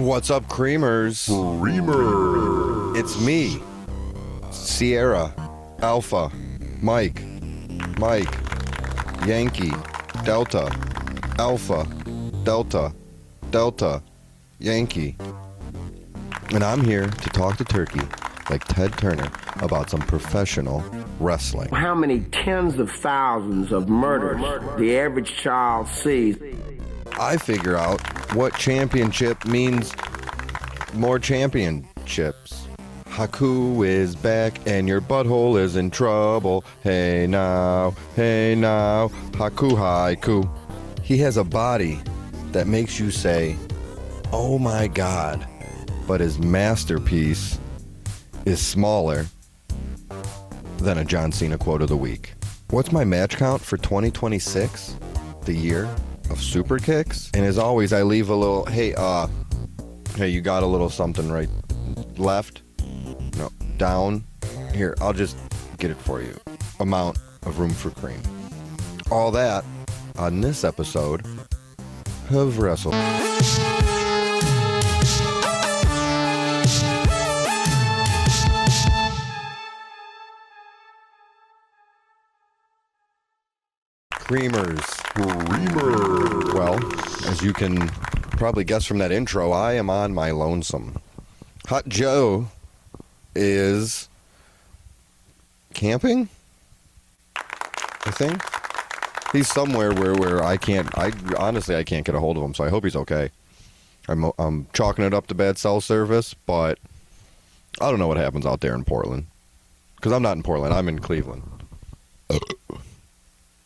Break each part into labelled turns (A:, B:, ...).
A: What's up, Creamers?
B: Creamer.
A: It's me, Sierra, Alpha, Mike, Yankee, Delta, Alpha, Delta, Delta, Yankee. And I'm here to talk to Turkey like Ted Turner about some professional wrestling.
C: How many tens of thousands of murders the average child sees?
A: I figure out what championship means more championships. Haku is back and your butthole is in trouble. Hey now, Haku haiku. He has a body that makes you say, oh my God, but his masterpiece is smaller than a John Cena quote of the week. What's my match count for 2026? The year of super kicks? And as always, I leave a little, hey, you got a little something right left? No, down. Here, I'll just get it for you. Amount of room for cream. All that on this episode of Wrestle. Creamers.
B: Creamer.
A: Well, as you can probably guess from that intro, I am on my lonesome. Hot Joe is camping, I think. He's somewhere where I honestly can't get a hold of him, so I hope he's okay. I'm chalking it up to bad cell service, but I don't know what happens out there in Portland. Because I'm not in Portland, I'm in Cleveland.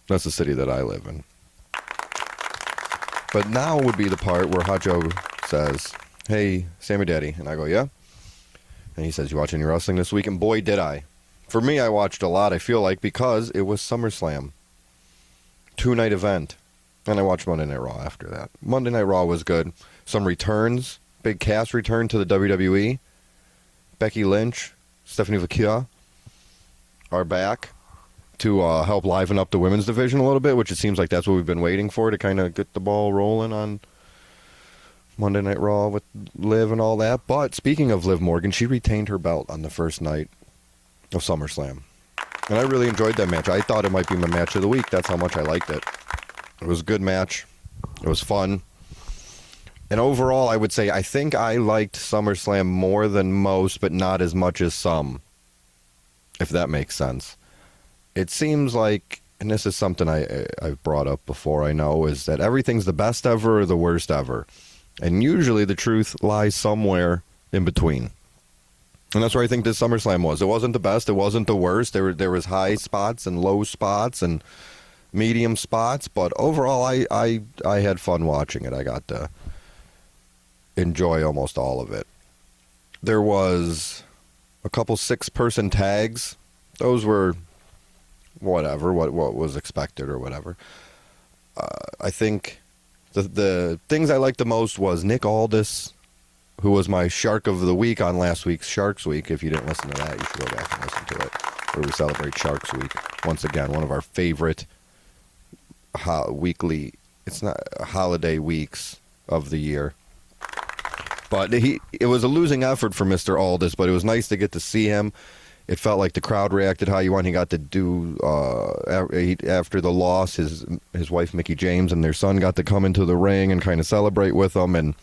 A: That's the city that I live in. But now would be the part where Hot Joe says, hey, sammydaddy. And I go, yeah? And he says, you watch any wrestling this week? And boy, did I. For me, I watched a lot, I feel like, because it was SummerSlam. 2-night event. And I watched Monday Night Raw after that. Monday Night Raw was good. Some returns. Big Cass return to the WWE. Becky Lynch, Stephanie Vaquia are back to help liven up the women's division a little bit, which it seems like that's what we've been waiting for, to kind of get the ball rolling on Monday Night Raw with Liv and all that. But speaking of Liv Morgan, she retained her belt on the first night of SummerSlam. And I really enjoyed that match. I thought it might be my match of the week. That's how much I liked it. It was a good match. It was fun. And overall, I would say I think I liked SummerSlam more than most, but not as much as some, if that makes sense. It seems like, and this is something I've brought up before, I know, is that everything's the best ever or the worst ever. And usually the truth lies somewhere in between. And that's where I think this SummerSlam was. It wasn't the best, it wasn't the worst. There was high spots and low spots and medium spots, but overall I had fun watching it. I got to enjoy almost all of it. There was a couple 6-person tags. Those were whatever, what was expected or whatever. I think the things I liked the most was Nick Aldis, who was my Shark of the Week on last week's Sharks Week. If you didn't listen to that, you should go back and listen to it, where we celebrate Sharks Week. Once again, one of our favorite weekly, it's not holiday weeks of the year. But it was a losing effort for Mr. Aldis, but it was nice to get to see him. It felt like the crowd reacted how you want. He got to do, after the loss, his wife, Mickie James, and their son got to come into the ring and kind of celebrate with them. And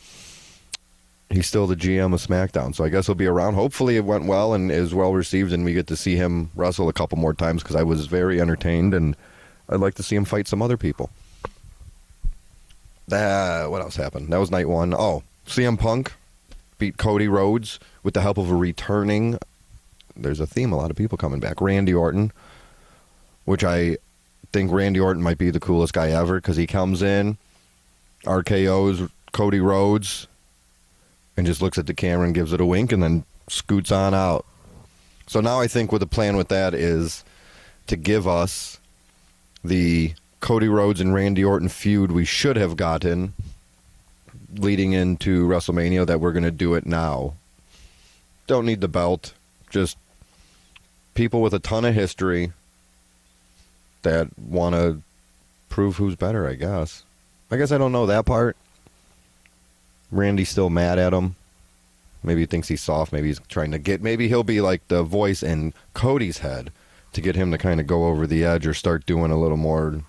A: he's still the GM of SmackDown, so I guess he'll be around. Hopefully it went well and is well received, and we get to see him wrestle a couple more times, because I was very entertained, and I'd like to see him fight some other people. What else happened? That was night one. Oh, CM Punk beat Cody Rhodes with the help of a returning, there's a theme, a lot of people coming back, Randy Orton, which I think Randy Orton might be the coolest guy ever, because he comes in, RKO's Cody Rhodes, and just looks at the camera and gives it a wink, and then scoots on out. So now I think what the plan with that is to give us the Cody Rhodes and Randy Orton feud we should have gotten leading into WrestleMania, that we're going to do it now. Don't need the belt. Just people with a ton of history that want to prove who's better, I guess. I don't know that part. Randy's still mad at him. Maybe he thinks he's soft. Maybe he's trying to get... Maybe he'll be like the voice in Cody's head to get him to kind of go over the edge or start doing a little more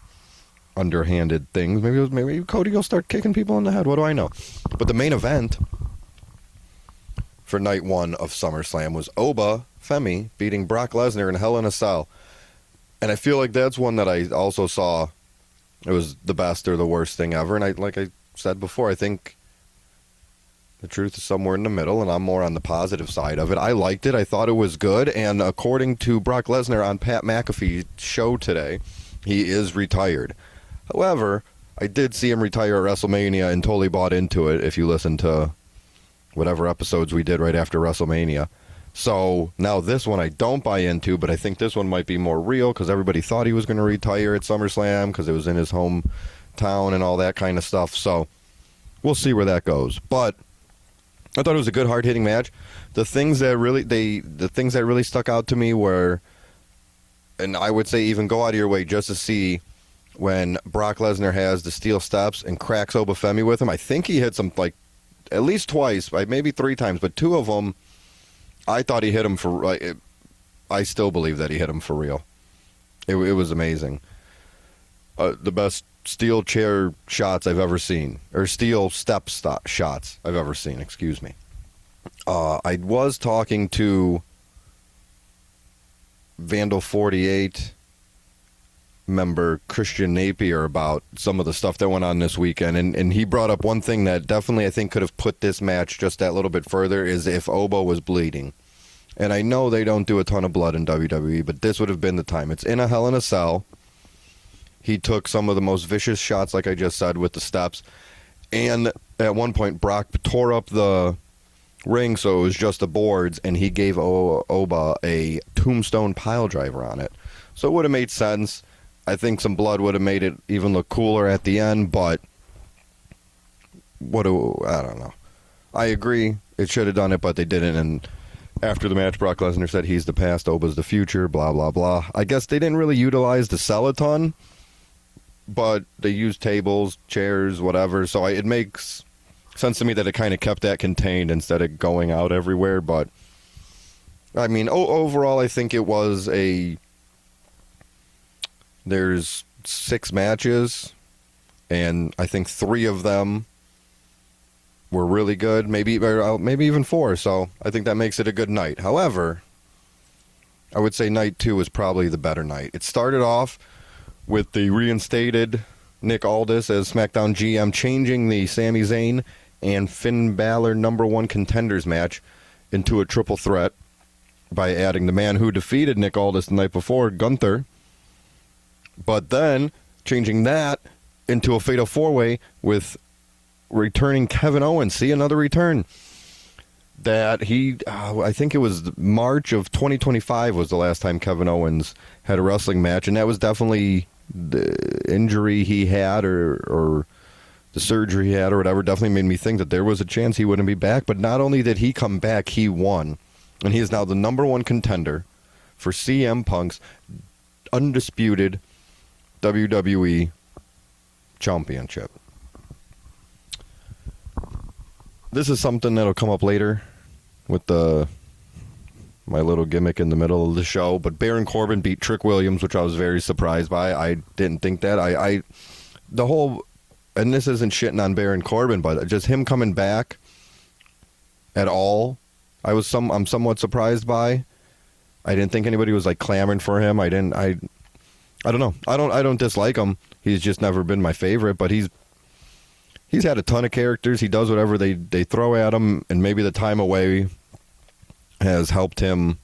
A: underhanded things. Maybe Cody will start kicking people in the head. What do I know? But the main event for night one of SummerSlam was Oba Femi beating Brock Lesnar in Hell in a Cell. And I feel like that's one that I also saw it was the best or the worst thing ever. And like I said before, I think the truth is somewhere in the middle, and I'm more on the positive side of it. I liked it. I thought it was good. And according to Brock Lesnar on Pat McAfee's show today, he is retired. However, I did see him retire at WrestleMania and totally bought into it if you listen to whatever episodes we did right after WrestleMania. So now this one I don't buy into, but I think this one might be more real because everybody thought he was going to retire at SummerSlam because it was in his hometown and all that kind of stuff. So we'll see where that goes. But I thought it was a good, hard-hitting match. The things that really stuck out to me were, and I would say even go out of your way just to see when Brock Lesnar has the steel steps and cracks Oba Femi with him. I think he hits him like at least twice, maybe 3 times, but 2 of them, I thought he hit him for. I still believe that he hit him for real. It was amazing. The best steel chair shots I've ever seen, or steel step shots I've ever seen. Excuse me. I was talking to Vandal 48 member Christian Napier about some of the stuff that went on this weekend, and he brought up one thing that definitely I think could have put this match just that little bit further is if Oba was bleeding. And I know they don't do a ton of blood in WWE, but this would have been the time. It's in a Hell in a Cell. He took some of the most vicious shots, like I just said, with the steps. And at one point, Brock tore up the ring so it was just the boards, and he gave Oba a tombstone pile driver on it. So it would have made sense. I think some blood would have made it even look cooler at the end, but I don't know. I agree. It should have done it, but they didn't. And after the match, Brock Lesnar said he's the past, Oba's the future, blah, blah, blah. I guess they didn't really utilize the cell a ton, but they used tables, chairs, whatever. So it makes sense to me that it kind of kept that contained instead of going out everywhere. But, I mean, overall, I think it was there's 6 matches, and I think 3 of them were really good, maybe even 4. So I think that makes it a good night. However, I would say night 2 was probably the better night. It started off with the reinstated Nick Aldis as SmackDown GM, changing the Sami Zayn and Finn Balor #1 contenders match into a triple threat by adding the man who defeated Nick Aldis the night before, Gunther, but then changing that into a fatal 4-way with returning Kevin Owens. See, another return. That I think it was March of 2025 was the last time Kevin Owens had a wrestling match, and that was definitely the injury he had or the surgery he had or whatever definitely made me think that there was a chance he wouldn't be back. But not only did he come back, he won. And he is now the #1 contender for CM Punk's undisputed WWE Championship. This is something that'll come up later with my little gimmick in the middle of the show. But Baron Corbin beat Trick Williams, which I was very surprised by. I didn't think that. And this isn't shitting on Baron Corbin, but just him coming back at all, I'm somewhat surprised by. I didn't think anybody was like clamoring for him. I don't know. I don't dislike him. He's just never been my favorite, but he's had a ton of characters. He does whatever they throw at him, and maybe the time away has helped him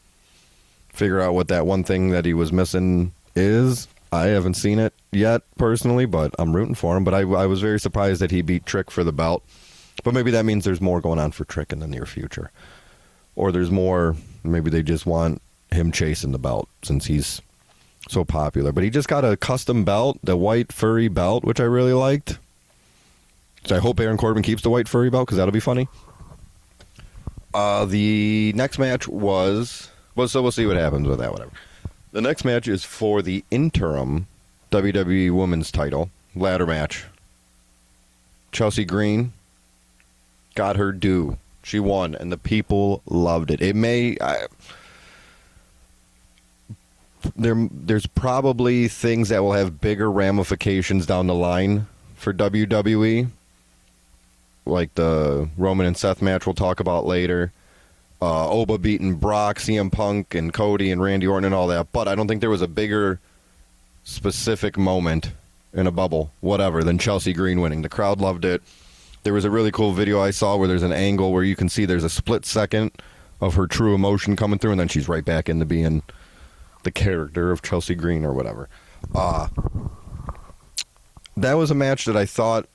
A: figure out what that one thing that he was missing is. I haven't seen it yet, personally, but I'm rooting for him. But I was very surprised that he beat Trick for the belt. But maybe that means there's more going on for Trick in the near future. Or there's more, maybe they just want him chasing the belt since he's so popular. But he just got a custom belt, the white furry belt, which I really liked. So I hope Baron Corbin keeps the white furry belt, because that'll be funny. The next match was... Well, so we'll see what happens with that, whatever. The next match is for the interim WWE Women's title ladder match. Chelsea Green got her due. She won, and the people loved it. There's probably things that will have bigger ramifications down the line for WWE, like the Roman and Seth match we'll talk about later. Oba beating Brock, CM Punk, and Cody, and Randy Orton, and all that. But I don't think there was a bigger specific moment in a bubble, whatever, than Chelsea Green winning. The crowd loved it. There was a really cool video I saw where there's an angle where you can see there's a split second of her true emotion coming through, and then she's right back into being the character of Chelsea Green or whatever. That was a match that I thought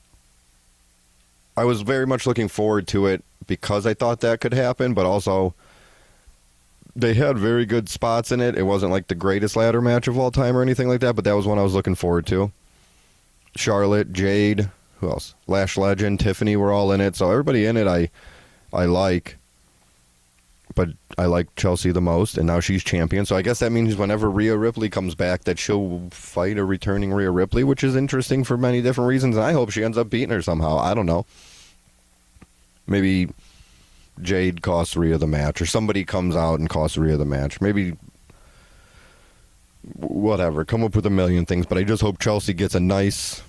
A: I was very much looking forward to it because I thought that could happen, but also they had very good spots in it. It wasn't like the greatest ladder match of all time or anything like that, but that was one I was looking forward to. Charlotte, Jade, who else? Lash Legend, Tiffany were all in it, so everybody in it I like. But I like Chelsea the most, and now she's champion. So I guess that means whenever Rhea Ripley comes back that she'll fight a returning Rhea Ripley, which is interesting for many different reasons, and I hope she ends up beating her somehow. I don't know. Maybe Jade costs Rhea the match, or somebody comes out and costs Rhea the match. Maybe, whatever, come up with a million things, but I just hope Chelsea gets a nice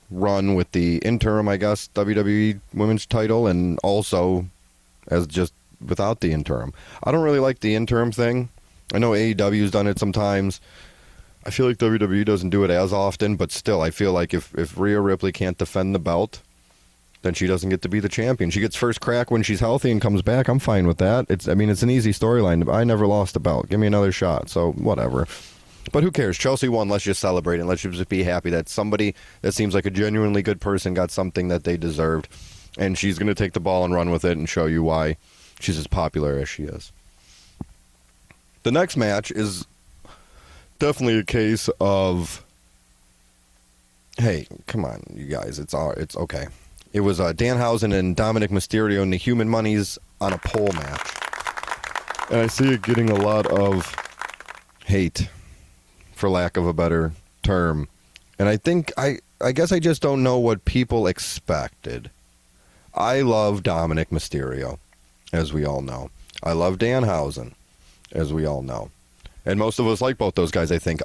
A: run with the interim, I guess, WWE Women's title, and also as just without the interim. I don't really like the interim thing. I know AEW's done it sometimes. I feel like WWE doesn't do it as often, but still, I feel like if Rhea Ripley can't defend the belt, then she doesn't get to be the champion. She gets first crack when she's healthy and comes back. I'm fine with that. It's an easy storyline. I never lost a belt. Give me another shot. So whatever. But who cares? Chelsea won. Let's just celebrate and let's just be happy that somebody that seems like a genuinely good person got something that they deserved. And she's going to take the ball and run with it and show you why she's as popular as she is. The next match is definitely a case of, hey, come on, you guys. It's okay. It was Danhausen and Dominic Mysterio in the Human Monies on a pole match. And I see it getting a lot of hate, for lack of a better term. And I think, I guess I just don't know what people expected. I love Dominic Mysterio, as we all know. I love Danhausen, as we all know. And most of us like both those guys, I think.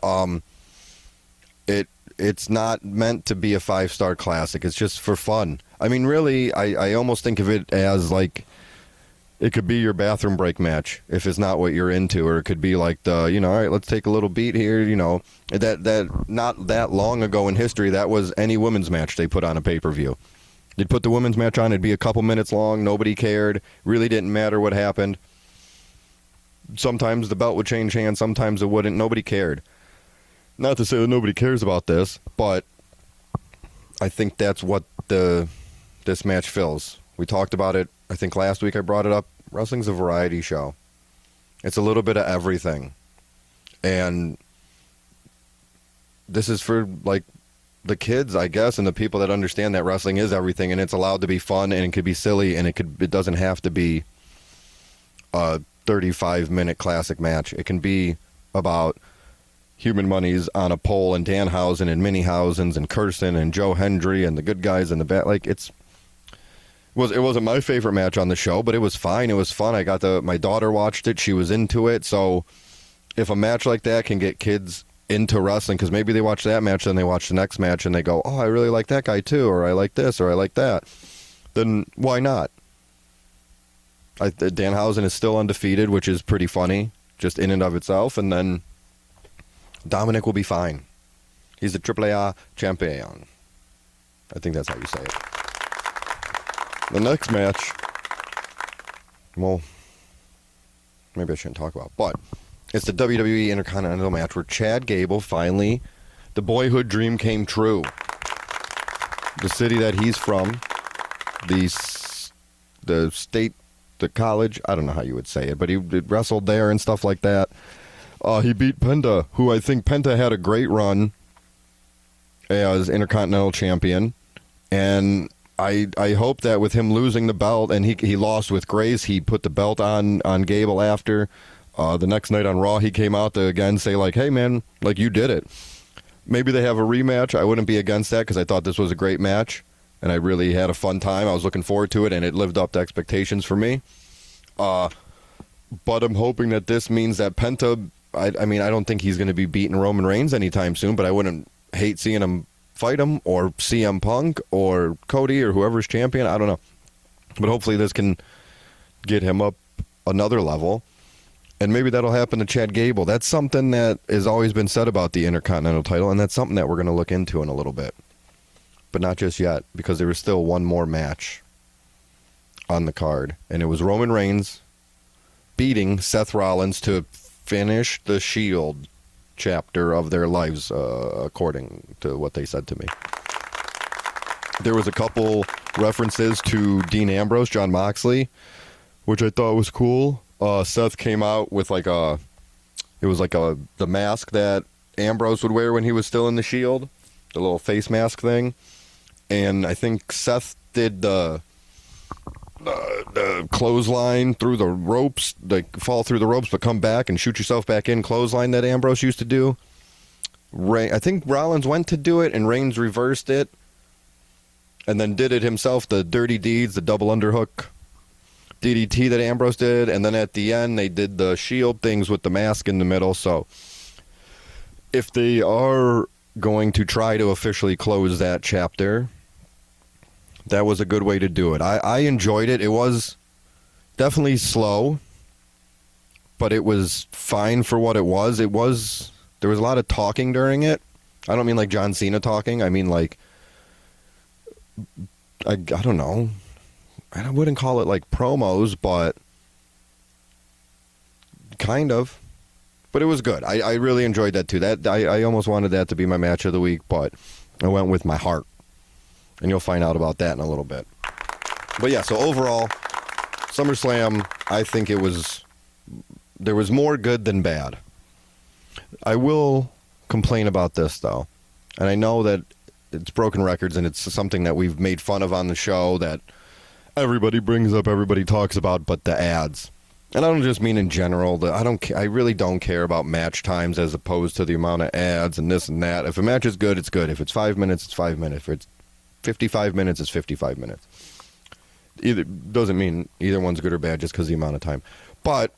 A: It's not meant to be a 5-star classic. It's just for fun. I mean, really, I almost think of it as like it could be your bathroom break match if it's not what you're into, or it could be like the, all right, let's take a little beat here, that not that long ago in history, that was any women's match they put on a pay-per-view. They'd put the women's match on, it'd be a couple minutes long, nobody cared, really didn't matter what happened. Sometimes the belt would change hands, sometimes it wouldn't, nobody cared. Not to say that nobody cares about this, but I think that's what this match fills. We talked about it, I think last week I brought it up. Wrestling's a variety show. It's a little bit of everything. And this is for, like, the kids, I guess, and the people that understand that wrestling is everything, and it's allowed to be fun, and it could be silly, and it doesn't have to be a 35-minute classic match. It can be about Human Monies on a pole, and Danhausen and Minniehausens and Kirsten and Joe Hendry and the good guys in the back. Like, it wasn't my favorite match on the show, but it was fine. It was fun. My daughter watched it. She was into it. So if a match like that can get kids into wrestling, because maybe they watch that match, then they watch the next match and they go, oh, I really like that guy too, or I like this, or I like that, then why not? Danhausen is still undefeated, which is pretty funny, just in and of itself, and then Dominic will be fine. He's a AAA champion. I think that's how you say it. The next match, well, maybe I shouldn't talk about, but it's the WWE Intercontinental match where Chad Gable finally, the boyhood dream came true. The city that he's from, the state, the college, I don't know how you would say it, but he wrestled there and stuff like that. He beat Penta, who I think Penta had a great run as Intercontinental Champion, and I hope that with him losing the belt, and he lost with grace, he put the belt on Gable after. The next night on Raw, he came out to again say, like, hey, man, like, you did it. Maybe they have a rematch. I wouldn't be against that because I thought this was a great match. and I really had a fun time. I was looking forward to it, and it lived up to expectations for me. But I'm hoping that this means that Penta, I mean, I don't think he's going to be beating Roman Reigns anytime soon, but I wouldn't hate seeing him fight him, or CM Punk, or Cody, or whoever's champion. I don't know. But hopefully this can get him up another level. And maybe that'll happen to Chad Gable. That's something that has always been said about the Intercontinental title, and that's something that we're going to look into in a little bit. But not just yet, because there was still one more match on the card. And it was Roman Reigns beating Seth Rollins to finish the Shield chapter of their lives, according to what they said to me. There was a couple references to Dean Ambrose, Jon Moxley, which I thought was cool. Seth came out with the mask that Ambrose would wear when he was still in the Shield, the little face mask thing. And I think Seth did the clothesline through the ropes, like fall through the ropes but come back and shoot yourself back in clothesline that Ambrose used to do. I think Rollins went to do it and Reigns reversed it and then did it himself, the dirty deeds, the double underhook DDT that Ambrose did, and then at the end they did the Shield things with the mask in the middle. So if they are going to try to officially close that chapter, that was a good way to do it. I enjoyed it. It was definitely slow, but it was fine for what it was. There was a lot of talking during it. I don't mean like John Cena talking. I mean like, I don't know. I wouldn't call it like promos, but kind of. But it was good. I really enjoyed that too. I almost wanted that to be my match of the week, but I went with my heart. And you'll find out about that in a little bit. But yeah, so overall, SummerSlam, I think there was more good than bad. I will complain about this though. And I know that it's broken records and it's something that we've made fun of on the show that everybody brings up, everybody talks about, but the ads. And I don't just mean in general. I really don't care about match times as opposed to the amount of ads and this and that. If a match is good, it's good. If it's 5 minutes, it's 5 minutes. If it's 55 minutes, it's 55 minutes. Doesn't mean either one's good or bad just because of the amount of time. But,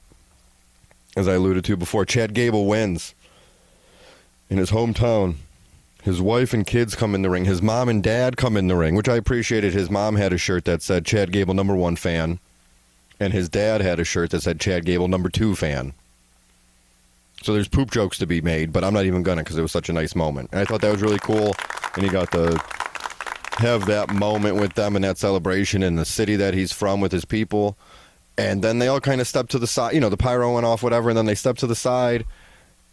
A: as I alluded to before, Chad Gable wins in his hometown. His wife and kids come in the ring. His mom and dad come in the ring, which I appreciated. His mom had a shirt that said Chad Gable #1 fan, and his dad had a shirt that said Chad Gable #2 fan. So there's poop jokes to be made, but I'm not even gonna because it was such a nice moment. And I thought that was really cool, and he got to have that moment with them and that celebration in the city that he's from with his people. And then they all kind of stepped to the side. You know, the pyro went off, whatever, and then they stepped to the side.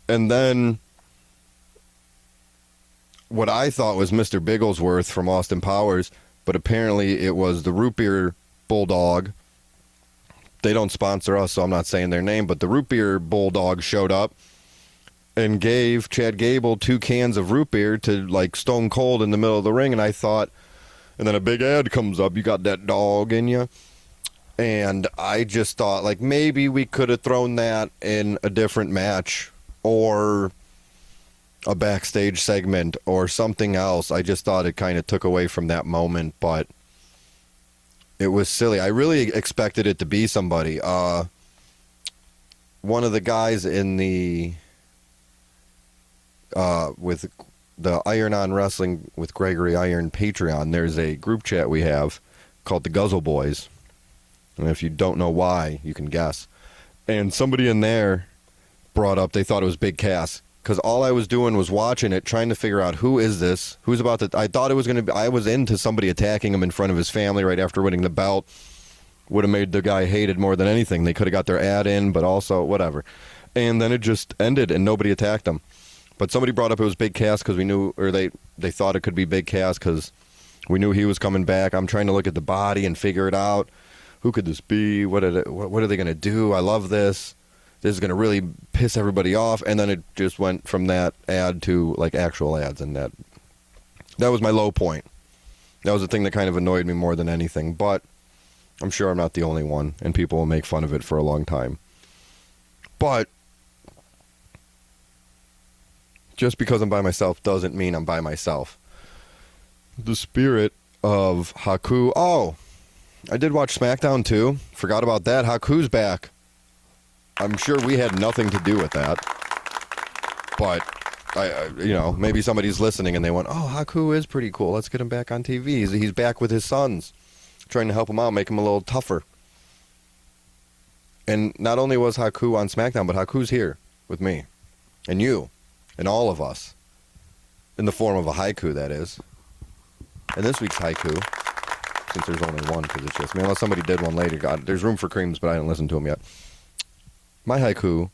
A: And then what I thought was Mr. Bigglesworth from Austin Powers, but apparently it was the Root Beer Bulldog. They don't sponsor us, so I'm not saying their name, but the Root Beer Bulldog showed up and gave Chad Gable 2 cans of root beer to like Stone Cold in the middle of the ring. And I thought, and then a big ad comes up, you got that dog in you. And I just thought like maybe we could have thrown that in a different match or a backstage segment or something else. I just thought it kind of took away from that moment, but it was silly. I really expected it to be somebody. One of the guys in the with the Iron on Wrestling with Gregory Iron Patreon, there's a group chat we have called the Guzzle Boys. And if you don't know why, you can guess. And somebody in there brought up they thought it was Big Cass. Because all I was doing was watching it, trying to figure out who is this, who's about to... I thought it was going to be... I was into somebody attacking him in front of his family right after winning the belt. Would have made the guy hated more than anything. They could have got their ad in, but also whatever. And then it just ended and nobody attacked him. But somebody brought up it was Big Cass because we knew... Or they thought it could be Big Cass because we knew he was coming back. I'm trying to look at the body and figure it out. Who could this be? What are they going to do? I love this. This is going to really piss everybody off. And then it just went from that ad to like actual ads. And that was my low point. That was the thing that kind of annoyed me more than anything. But I'm sure I'm not the only one. And people will make fun of it for a long time. But just because I'm by myself doesn't mean I'm by myself. The spirit of Haku. Oh, I did watch SmackDown too. Forgot about that. Haku's back. I'm sure we had nothing to do with that. But, maybe somebody's listening and they went, oh, Haku is pretty cool. Let's get him back on TV. He's back with his sons. Trying to help him out, make him a little tougher. And not only was Haku on SmackDown, but Haku's here with me. And you. And all of us. In the form of a haiku, that is. And this week's haiku, since there's only one, because it's just me, unless somebody did one later. God, there's room for creams, but I didn't listen to them yet. My haiku,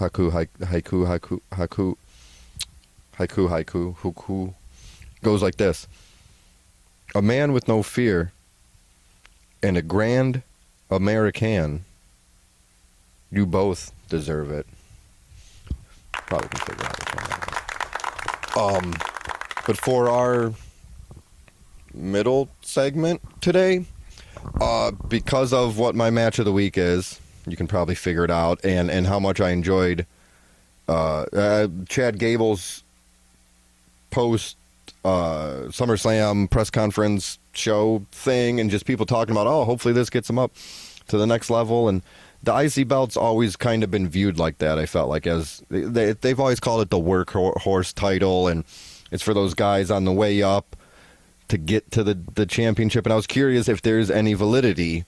A: haiku, goes like this. A man with no fear and a grand American, you both deserve it. Probably can figure out which one that is. But for our middle segment today, because of what my match of the week is, you can probably figure it out, and how much I enjoyed Chad Gable's post SummerSlam press conference show thing, and just people talking about, oh, hopefully this gets them up to the next level. And the IC belt's always kind of been viewed like that, I felt like, as they've always called it the workhorse title, and it's for those guys on the way up to get to the championship. And I was curious if there's any validity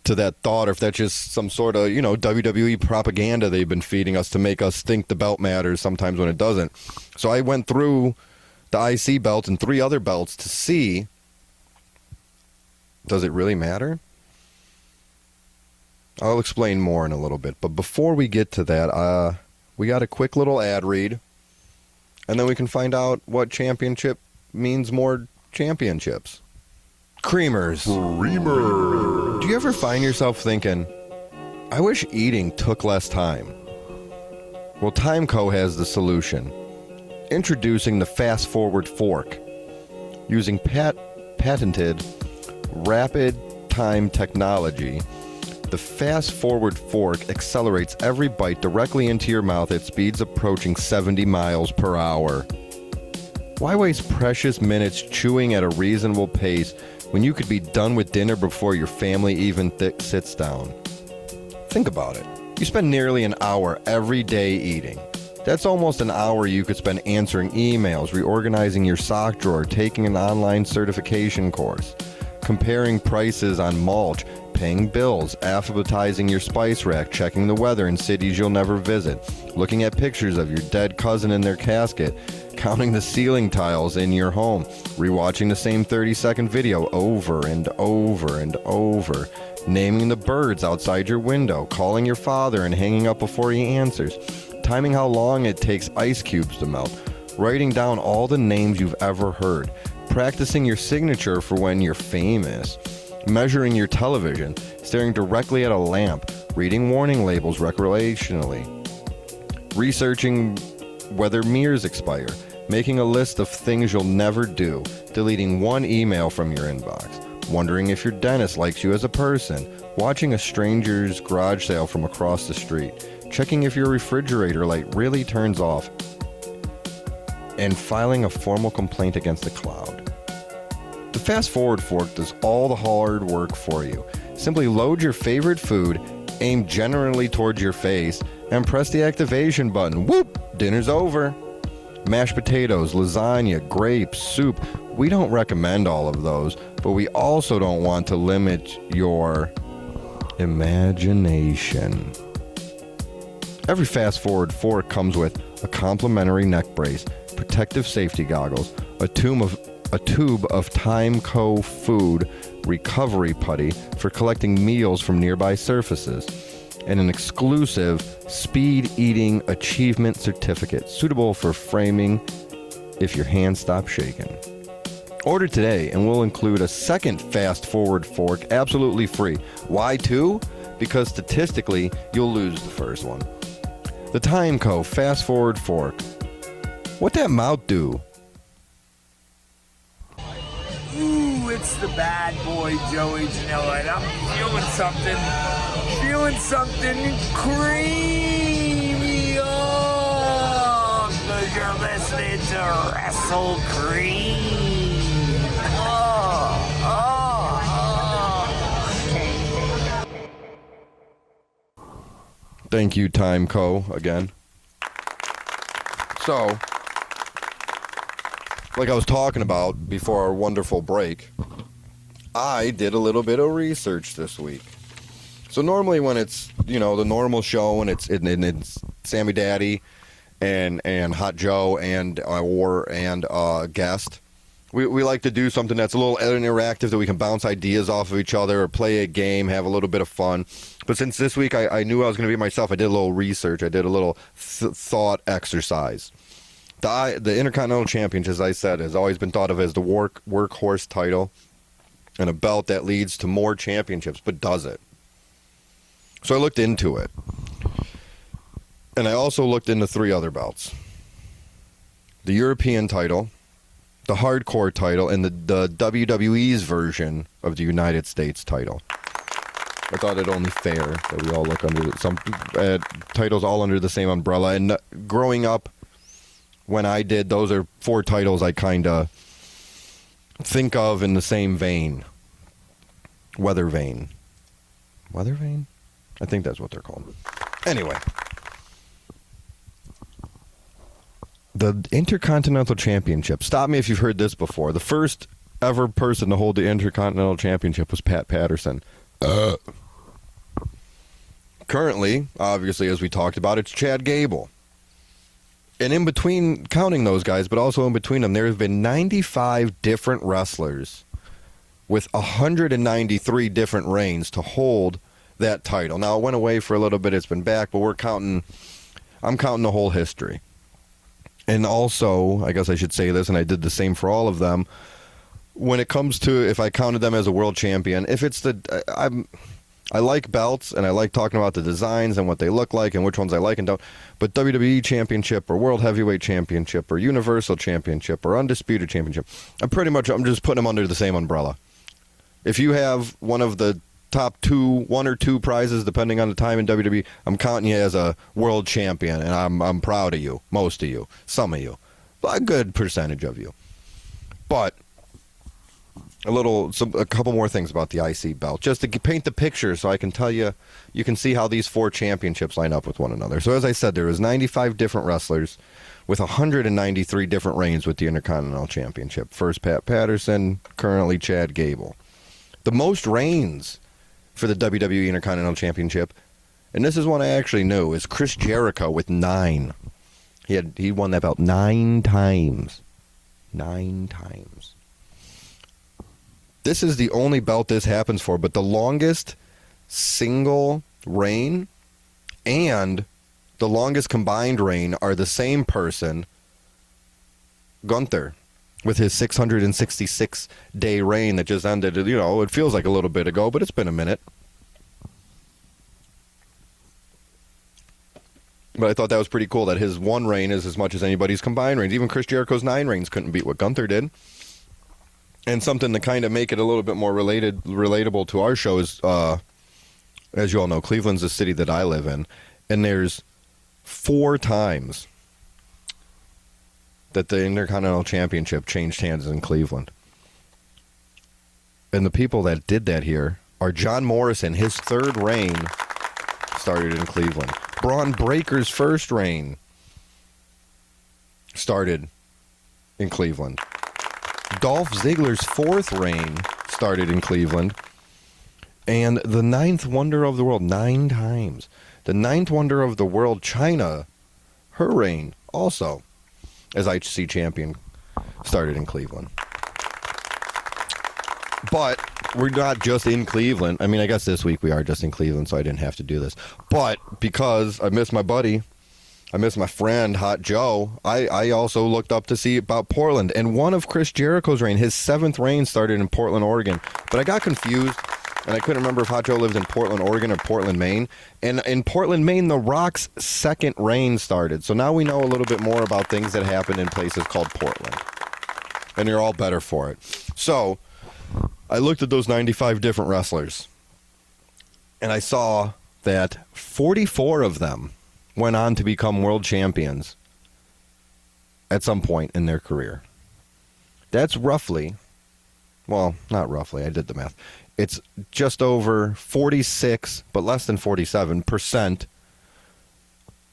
A: to that thought, or if that's just some sort of, WWE propaganda they've been feeding us to make us think the belt matters sometimes when it doesn't. So I went through the IC belt and 3 other belts to see, does it really matter? I'll explain more in a little bit. But before we get to that, we got a quick little ad read, and then we can find out what championship means more championships. Creamers.
B: Creamer.
A: Do you ever find yourself thinking, I wish eating took less time? Well, Timeco has the solution. Introducing the Fast Forward Fork. Using patented rapid time technology, the Fast Forward Fork accelerates every bite directly into your mouth at speeds approaching 70 miles per hour. Why waste precious minutes chewing at a reasonable pace when you could be done with dinner before your family even sits down? Think about it. You spend nearly an hour every day eating. That's almost an hour you could spend answering emails, reorganizing your sock drawer, taking an online certification course, comparing prices on mulch, paying bills, alphabetizing your spice rack, checking the weather in cities you'll never visit, looking at pictures of your dead cousin in their casket, counting the ceiling tiles in your home, rewatching the same 30-second video over and over and over, naming the birds outside your window, calling your father and hanging up before he answers, timing how long it takes ice cubes to melt, writing down all the names you've ever heard, practicing your signature for when you're famous, measuring your television, staring directly at a lamp, reading warning labels recreationally, researching whether mirrors expire, making a list of things you'll never do, deleting one email from your inbox, wondering if your dentist likes you as a person, watching a stranger's garage sale from across the street, checking if your refrigerator light really turns off, and filing a formal complaint against the cloud. The Fast Forward Fork does all the hard work for you. Simply load your favorite food, aim generally towards your face, and press the activation button. Whoop! Dinner's over. Mashed potatoes, lasagna, grapes, soup. We don't recommend all of those, but we also don't want to limit your imagination. Every Fast Forward Fork comes with a complimentary neck brace, protective safety goggles, a tube of Timeco food recovery putty for collecting meals from nearby surfaces, and an exclusive speed eating achievement certificate suitable for framing if your hands stop shaking. Order today and we'll include a second Fast Forward Fork absolutely free. Why 2? Because statistically you'll lose the first one. The Timeco Fast Forward Fork. What that mouth do?
D: Ooh, it's the bad boy Joey Janela, and I'm feeling something creamy. Because you're listening to WrestleCream. Oh.
A: Thank you, Time Co. again. So, like I was talking about before our wonderful break, I did a little bit of research this week. So normally when it's, the normal show and it's Sammy Daddy and Hot Joe and guest, we like to do something that's a little interactive that we can bounce ideas off of each other or play a game, have a little bit of fun. But since this week I knew I was going to be myself, I did a little research. I did a little thought exercise. The Intercontinental Championship, as I said, has always been thought of as the workhorse title and a belt that leads to more championships, but does it? So I looked into it. And I also looked into 3 other belts. The European title, the Hardcore title, and the WWE's version of the United States title. I thought it only fair that we all look under some titles all under the same umbrella. And growing up, when I did, those are 4 titles I kind of think of in the same vein. Weather vane. Weather vane? I think that's what they're called. Anyway. The Intercontinental Championship. Stop me if you've heard this before. The first ever person to hold the Intercontinental Championship was Pat Patterson. Currently, obviously, as we talked about, it's Chad Gable. And in between, counting those guys, but also in between them, there have been 95 different wrestlers with 193 different reigns to hold that title. Now, it went away for a little bit. It's been back, but I'm counting the whole history. And also, I guess I should say this, and I did the same for all of them. When it comes to, if I counted them as a world champion, if it's I like belts, and I like talking about the designs and what they look like and which ones I like and don't. But WWE Championship or World Heavyweight Championship or Universal Championship or Undisputed Championship, I'm just putting them under the same umbrella. If you have one of the top 1 or 2 prizes, depending on the time in WWE, I'm counting you as a world champion, and I'm proud of you, most of you, some of you, a good percentage of you. But a couple more things about the IC belt, just to paint the picture so I can tell you, you can see how these 4 championships line up with one another. So as I said, there was 95 different wrestlers with 193 different reigns with the Intercontinental Championship. First Pat Patterson, currently Chad Gable. The most reigns for the WWE Intercontinental Championship, and this is one I actually knew, is Chris Jericho with 9. He won that belt 9 times. 9 times. This is the only belt this happens for, but the longest single reign and the longest combined reign are the same person, Gunther, with his 666-day reign that just ended. It feels like a little bit ago, but it's been a minute. But I thought that was pretty cool that his 1 reign is as much as anybody's combined reigns. Even Chris Jericho's 9 reigns couldn't beat what Gunther did. And something to kind of make it a little bit more relatable to our show is, as you all know, Cleveland's the city that I live in. And there's 4 times that the Intercontinental Championship changed hands in Cleveland. And the people that did that here are John Morrison. His 3rd reign started in Cleveland. Braun Breaker's 1st reign started in Cleveland. Dolph Ziggler's 4th reign started in Cleveland. And the 9th wonder of the world, 9 times. The 9th wonder of the world, China, her reign also as IC champion started in Cleveland. But we're not just in Cleveland. I mean, I guess this week we are just in Cleveland, so I didn't have to do this. But because I miss my buddy, I miss my friend, Hot Joe, I also looked up to see about Portland. And one of Chris Jericho's reign, his 7th reign started in Portland, Oregon. But I got confused, and I couldn't remember if Hot Joe lives in Portland, Oregon or Portland, Maine. And in Portland, Maine, The Rock's 2nd reign started. So now we know a little bit more about things that happen in places called Portland. And you're all better for it. So I looked at those 95 different wrestlers, and I saw that 44 of them went on to become world champions at some point in their career. That's roughly, well, not roughly, I did the math. It's just over 46, but less than 47%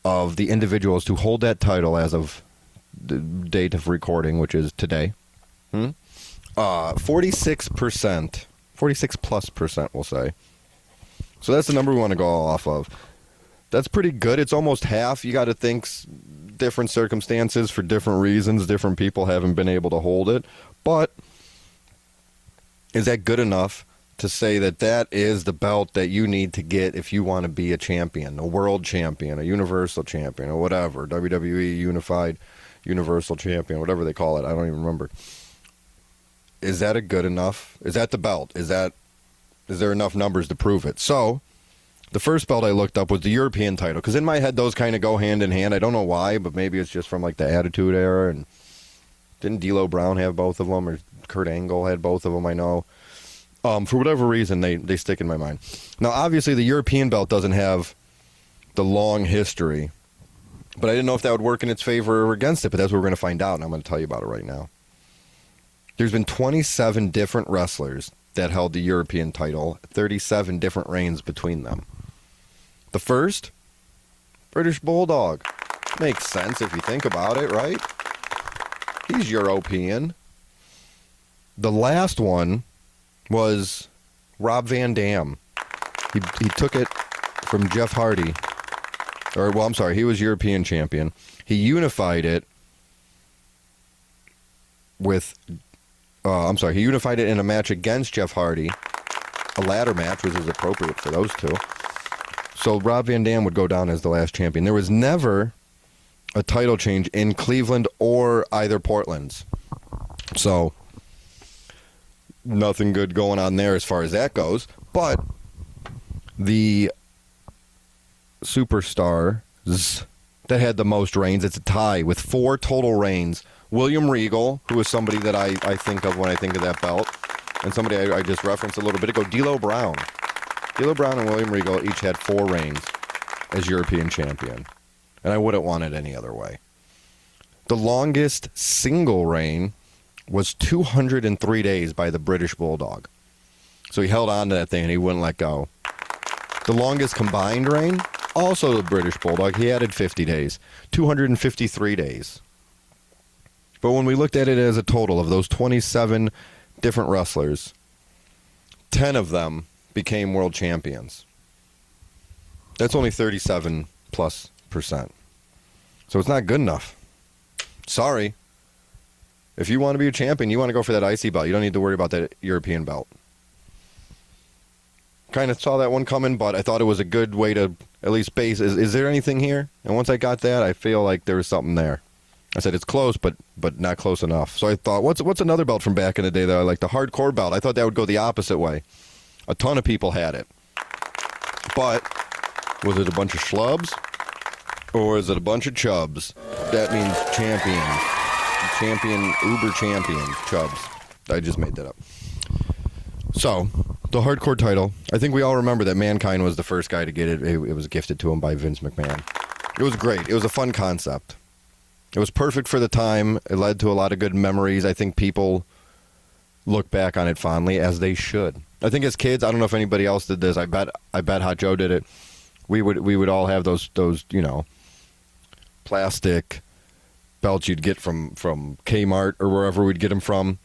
A: of the individuals to hold that title as of the date of recording, which is today. 46%, 46+%, we'll say. So that's the number we want to go off of. That's pretty good. It's almost half. You got to think different circumstances for different reasons. Different people haven't been able to hold it. But is that good enough to say that that is the belt that you need to get if you want to be a champion, a world champion, a universal champion, or whatever, WWE Unified Universal Champion, whatever they call it. I don't even remember. Is that a good enough? Is that the belt? Is there enough numbers to prove it? So the first belt I looked up was the European title, because in my head those kind of go hand in hand. I don't know why, but maybe it's just from like the Attitude Era. And didn't D'Lo Brown have both of them, or Kurt Angle had both of them? I know. For whatever reason, they stick in my mind. Now, obviously, the European belt doesn't have the long history, but I didn't know if that would work in its favor or against it, but that's what we're going to find out, and I'm going to tell you about it right now. There's been 27 different wrestlers that held the European title, 37 different reigns between them. The first, British Bulldog. Makes sense if you think about it, right? He's European. The last one was Rob Van Dam. He took it from Jeff Hardy. He was European champion. He unified it with... he unified it in a match against Jeff Hardy. A ladder match, which is appropriate for those two. So Rob Van Dam would go down as the last champion. There was never a title change in Cleveland or either Portland's. So nothing good going on there as far as that goes. But the superstars that had the most reigns, it's a tie with 4 total reigns. William Regal, who is somebody that I think of when I think of that belt, and somebody I just referenced a little bit ago, D'Lo Brown. D'Lo Brown and William Regal each had 4 reigns as European champion, and I wouldn't want it any other way. The longest single reign was 203 days by the British Bulldog. So he held on to that thing and he wouldn't let go. The longest combined reign, also the British Bulldog, he added 50 days, 253 days. But when we looked at it as a total of those 27 different wrestlers, 10 of them became world champions. That's only 37+%. So it's not good enough. Sorry. If you want to be a champion, you want to go for that IC belt. You don't need to worry about that European belt. Kind of saw that one coming, but I thought it was a good way to at least base. Is there anything here? And once I got that, I feel like there was something there. I said it's close, but not close enough. So I thought, what's another belt from back in the day that I like? The hardcore belt. I thought that would go the opposite way. A ton of people had it. But was it a bunch of schlubs? Or is it a bunch of chubs? That means champions. Champion, uber champion, chubs. I just made that up. So, the hardcore title. I think we all remember that Mankind was the first guy to get it. It was gifted to him by Vince McMahon. It was great. It was a fun concept. It was perfect for the time. It led to a lot of good memories. I think people look back on it fondly, as they should. I think as kids, I don't know if anybody else did this. I bet Hot Joe did it. We would all have those plastic belts you'd get from Kmart or wherever we'd get them from,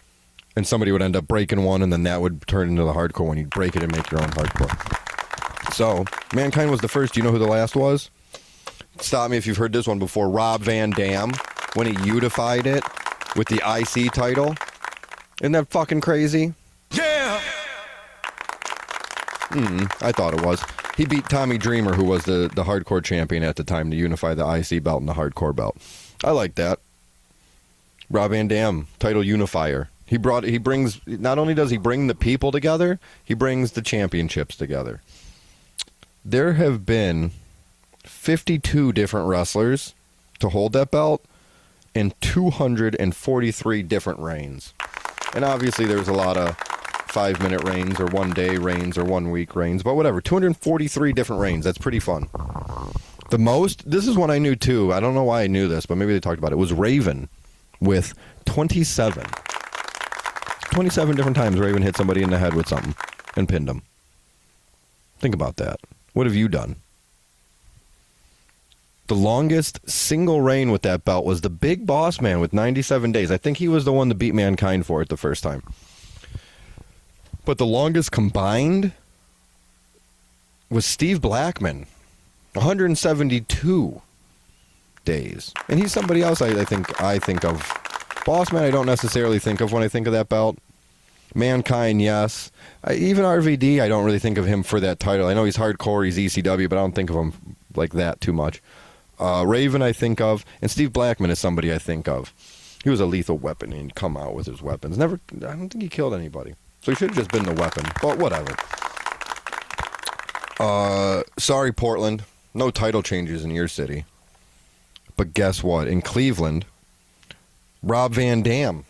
A: and somebody would end up breaking one, and then that would turn into the hardcore one. You'd break it and make your own hardcore. So, Mankind was the first. Do you know who the last was? Stop me if you've heard this one before. Rob Van Dam, when he unified it with the IC title. Isn't that fucking crazy?
B: Yeah!
A: I thought it was. He beat Tommy Dreamer, who was the hardcore champion at the time, to unify the IC belt and the hardcore belt. I like that. Rob Van Dam, title unifier. He brings, not only does he bring the people together, he brings the championships together. There have been 52 different wrestlers to hold that belt and 243 different reigns. And obviously there's a lot of 5-minute reigns or 1-day reigns or 1-week reigns, but whatever. 243 different reigns. That's pretty fun. The most, this is one I knew too. I don't know why I knew this, but maybe they talked about it. It was Raven with 27. 27 different times Raven hit somebody in the head with something and pinned them. Think about that. What have you done? The longest single reign with that belt was the Big Boss Man with 97 days. I think he was the one to beat Mankind for it the first time. But the longest combined was Steve Blackman, 172 days. And he's somebody else I think of. Boss Man I don't necessarily think of when I think of that belt. Mankind, yes. Even RVD, I don't really think of him for that title. I know he's hardcore, he's ECW, but I don't think of him like that too much. Raven I think of, and Steve Blackman is somebody I think of. He was a lethal weapon, and he'd come out with his weapons. I don't think he killed anybody. So he should have just been the weapon, but whatever. Sorry, Portland. No title changes in your city. But guess what? In Cleveland, Rob Van Dam.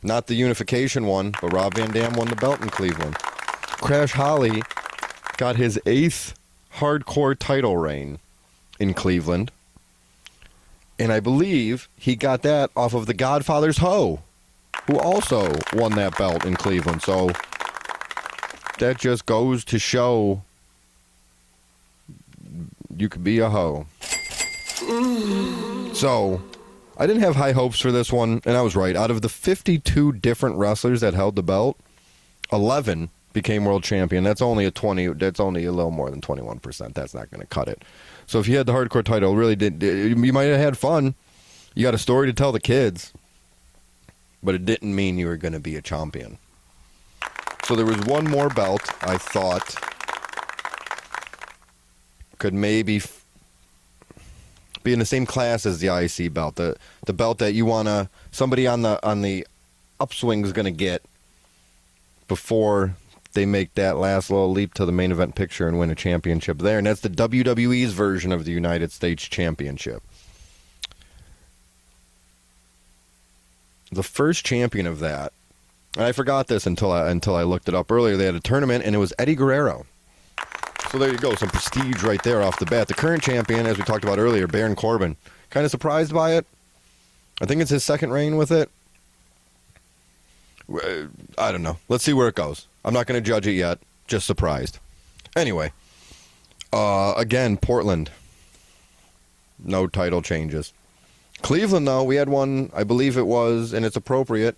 A: Not the unification one, but Rob Van Dam won the belt in Cleveland. Crash Holly got his 8th hardcore title reign in Cleveland. And I believe he got that off of the Godfather's Ho, who also won that belt in Cleveland. So that just goes to show you could be a hoe. So I didn't have high hopes for this one, and I was right. Out of the 52 different wrestlers that held the belt, 11 became world champion. That's only a little more than 21%. That's not going to cut it. So if you had the hardcore title, you might have had fun. You got a story to tell the kids, but it didn't mean you were going to be a champion. So there was one more belt I thought could maybe be in the same class as the IC belt, the belt that you wanna somebody on the upswing is gonna get before they make that last little leap to the main event picture and win a championship there, and that's the WWE's version of the United States Championship. The first champion of that, and I forgot this until I looked it up earlier. They had a tournament, and it was Eddie Guerrero. So there you go, some prestige right there off the bat. The current champion, as we talked about earlier, Baron Corbin. Kind of surprised by it. I think it's his second reign with it. I don't know. Let's see where it goes. I'm not going to judge it yet. Just surprised. Anyway, again, Portland. No title changes. Cleveland, though, we had one, I believe it was, and it's appropriate,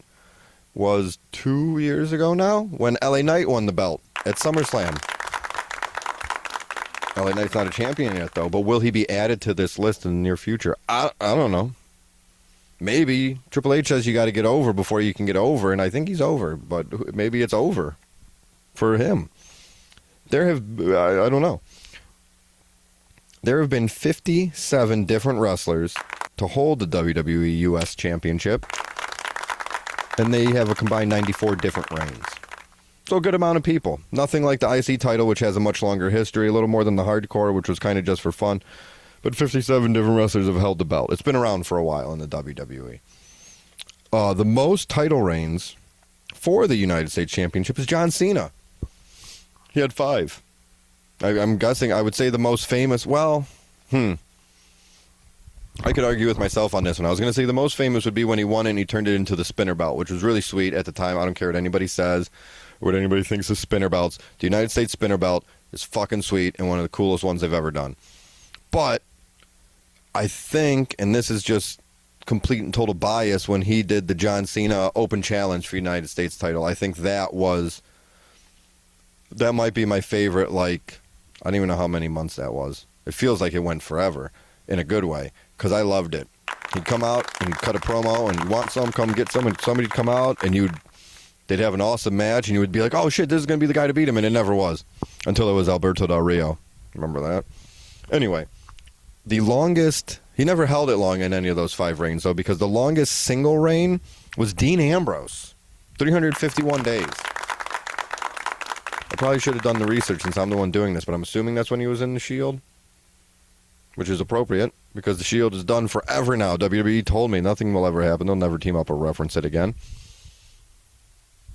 A: was 2 years ago now, when LA Knight won the belt at SummerSlam. LA Knight's not a champion yet, though, but will he be added to this list in the near future? I don't know. Maybe. Triple H says you got to get over before you can get over, and I think he's over, but maybe it's over for him. I don't know. There have been 57 different wrestlers to hold the WWE US Championship, and they have a combined 94 different reigns. So a good amount of people. Nothing like the IC title, which has a much longer history, a little more than the hardcore, which was kind of just for fun. But 57 different wrestlers have held the belt. It's been around for a while in the WWE. The most title reigns for the United States Championship is John Cena. He had 5. I'm guessing, I would say the most famous, I could argue with myself on this one. I was going to say the most famous would be when he won it and he turned it into the spinner belt, which was really sweet at the time. I don't care what anybody says or what anybody thinks of spinner belts. The United States spinner belt is fucking sweet and one of the coolest ones they've ever done. But I think, and this is just complete and total bias, when he did the John Cena Open Challenge for United States title, I think that might be my favorite. Like, I don't even know how many months that was. It feels like it went forever in a good way, because I loved it. He'd come out and he'd cut a promo, and you want some, come get some, and somebody'd come out, and they'd have an awesome match, and you would be like, oh shit, this is going to be the guy to beat him, and it never was, until it was Alberto Del Rio. Remember that? Anyway, the longest, he never held it long in any of those 5 reigns, though, because the longest single reign was Dean Ambrose, 351 days. I probably should have done the research since I'm the one doing this, but I'm assuming that's when he was in the Shield, which is appropriate, because the Shield is done forever now. WWE told me nothing will ever happen. They'll never team up or reference it again.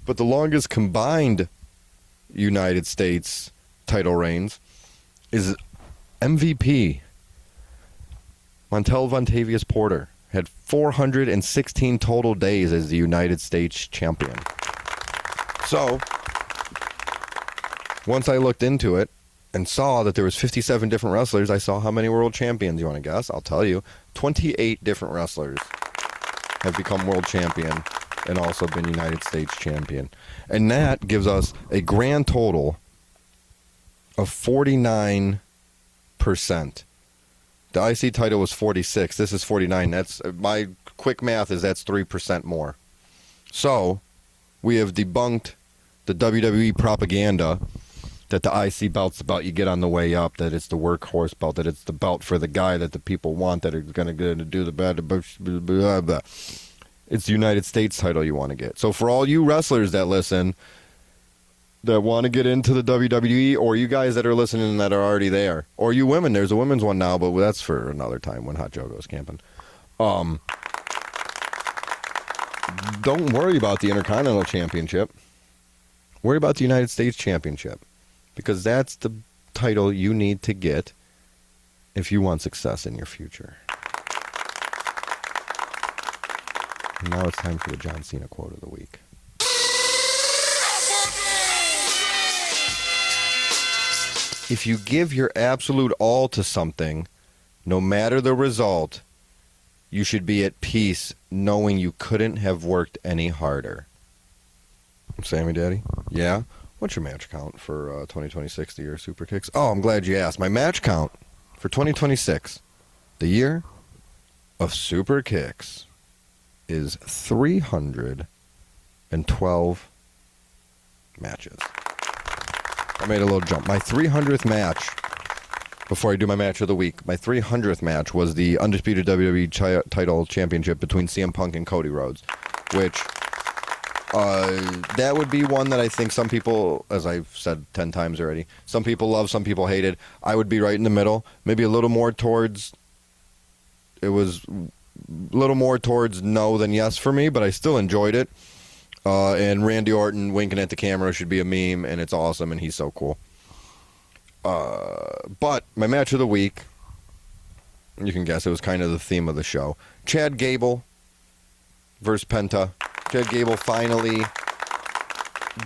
A: But the longest combined United States title reigns is MVP. Montel Vontavious Porter had 416 total days as the United States champion. So, once I looked into it, and saw that there was 57 different wrestlers, I saw how many world champions. You want to guess? I'll tell you. 28 different wrestlers have become world champion and also been United States champion. And that gives us a grand total of 49%. The IC title was 46. This is 49. That's my quick math is that's 3% more. So we have debunked the WWE propaganda that the IC belt's the belt you get on the way up, that it's the workhorse belt, that it's the belt for the guy that the people want, that is going to do the bad. It's the United States title you want to get. So for all you wrestlers that listen, that want to get into the WWE, or you guys that are listening that are already there, or you women, there's a women's one now, but that's for another time when Hot Joe goes camping. Don't worry about the Intercontinental Championship. Worry about the United States Championship, because that's the title you need to get if you want success in your future. And now it's time for the John Cena quote of the week. If you give your absolute all to something, no matter the result, you should be at peace knowing you couldn't have worked any harder. Sammy Daddy? Yeah? What's your match count for 2026, the year of Super Kicks? Oh, I'm glad you asked. My match count for 2026, the year of Super Kicks, is 312 matches. I made a little jump. My 300th match, before I do my match of the week, my 300th match was the undisputed WWE title championship between CM Punk and Cody Rhodes, which that would be one that I think some people, as I've said 10 times already, some people love, some people hate it. I would be right in the middle, maybe a little more towards, it was a little more towards no than yes for me, but I still enjoyed it. And Randy Orton winking at the camera should be a meme, and it's awesome, and he's so cool. But my match of the week, you can guess it was kind of the theme of the show. Chad Gable versus Penta. Chad Gable finally